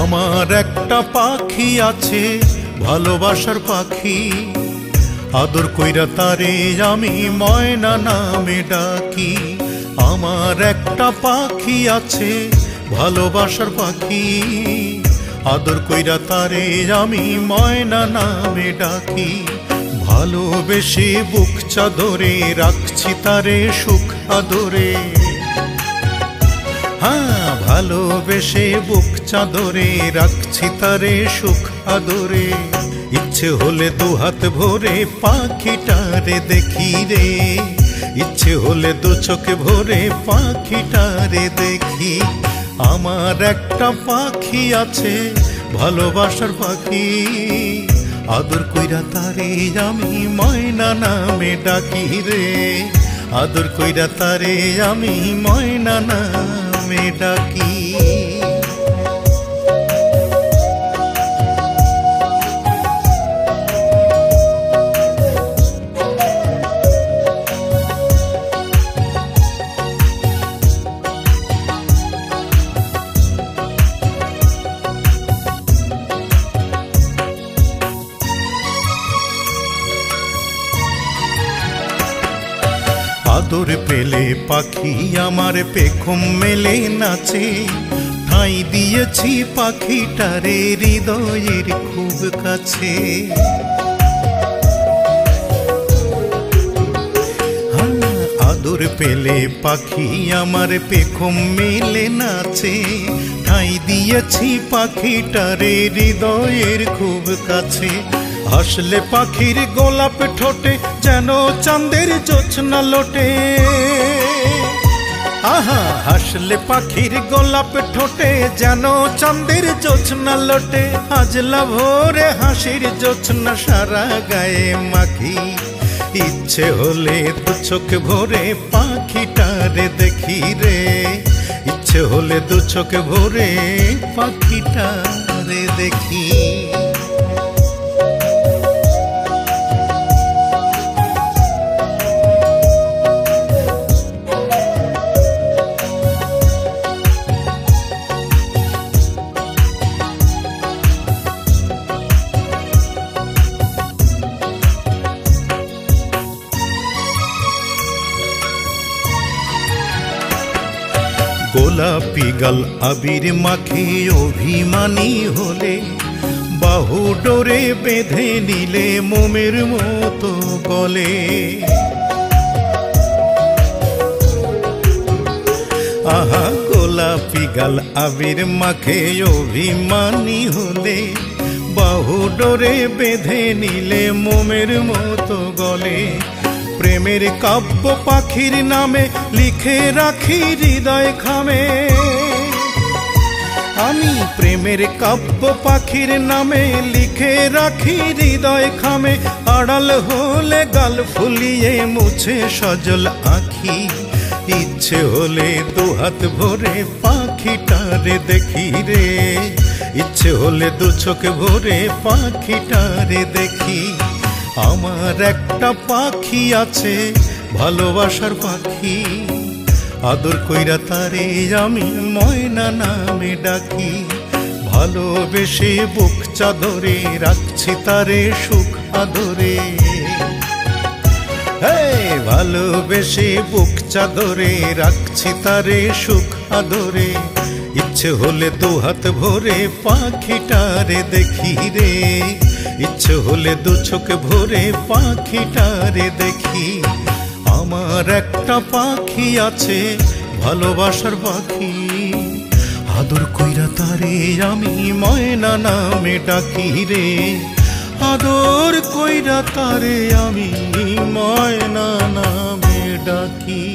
আমার একটা পাখি আছে, ভালোবাসার পাখি, আদর কইরা তারে আমি ময়না নামে ডাকি। আমার একটা পাখি আছে, ভালোবাসার পাখি, আদর কইরা তারে আমি ময়না নামে ডাকি। ভালোবেসে বুক চাদরে রাখছি তারে সুখ আদরে। হ্যাঁ, ভালোবেসে বুক চাদরে রাখছি তারে সুখ আদরে। ইচ্ছে হলে দু হাত ভরে পাখিটারে দেখি রে, ইচ্ছে হলে দু চোখে ভরে পাখিটারে দেখি। আমার একটা পাখি আছে, ভালোবাসার পাখি, আদর কইরা তারে আমি ময়না নামে ডাকি রে, আদর কইরা তারে আমি ময়না নামে ডাকি। আদর পেলে পাখি আমার পেখম মেলে নাচে, ঠাঁই দিয়েছি পাখিটারে হৃদয়ের খুব কাছে। আদর পেলে পাখি আমার পেখম মেলে নাচে, ঠাঁই দিয়েছি পাখিটারে হৃদয়ের খুব কাছে। হাসলে পাখির গোলাপ ঠোঁটে যেন চাঁদের জোছনা লোটে। আহা, হাসলে পাখির গোলাপ ঠোঁটে যেন চাঁদের জোছনা লোটে। আজলা ভোরে হাসির জোছনা সারা গায়ে মাখি, ইচ্ছে হলে দু চোখ ভরে পাখিটারে দেখি রে, ইচ্ছে হলে দু চোখ ভরে পাখিটারে দেখি। গোলাপি গাল আবির মাখে অভিমানী হলে, বাহু ডোরে বেঁধে নিলে মোমের মতো গলে। আহা, গোলাপি গাল আবির মাখে অভিমানী হলে, বাহু ডোরে বেঁধে নিলে মোমের মতো গলে। প্রেমের কাব্য পাখির নামে লিখে রাখি হৃদয় খামে, আমি প্রেমের কাব্য পাখির নামে লিখে রাখি হৃদয় খামে। আড়াল হলে গাল ফুলিয়ে মুছে সজল আঁখি, ইচ্ছে হলে দু হাত ভরে পাখিটারে দেখি রে, ইচ্ছে হলে দু চোখ ভরে পাখিটারে দেখি। আমার একটা পাখি আছে, ভালোবাসার পাখি, আদর কইরা তারে আমি ময়না নামে ডাকি। ভালোবেসে বুক চাদরে রাখছি তারে সুখ আদরে। ভালোবেসে বুক চাদরে রাখছি তারে সুখ আদরে। ইচ্ছে হলে দু হাত ভরে পাখিটারে দেখি রে, ইচ্ছে হলে দু চোখ ভরে পাখিটারে দেখি। আমার একটা পাখি আছে, ভালোবাসার পাখি, আদর কইরা তারে আমি ময়না নামে ডাকি রে, আদর কইরা তারে আমি ময়না নামে ডাকি।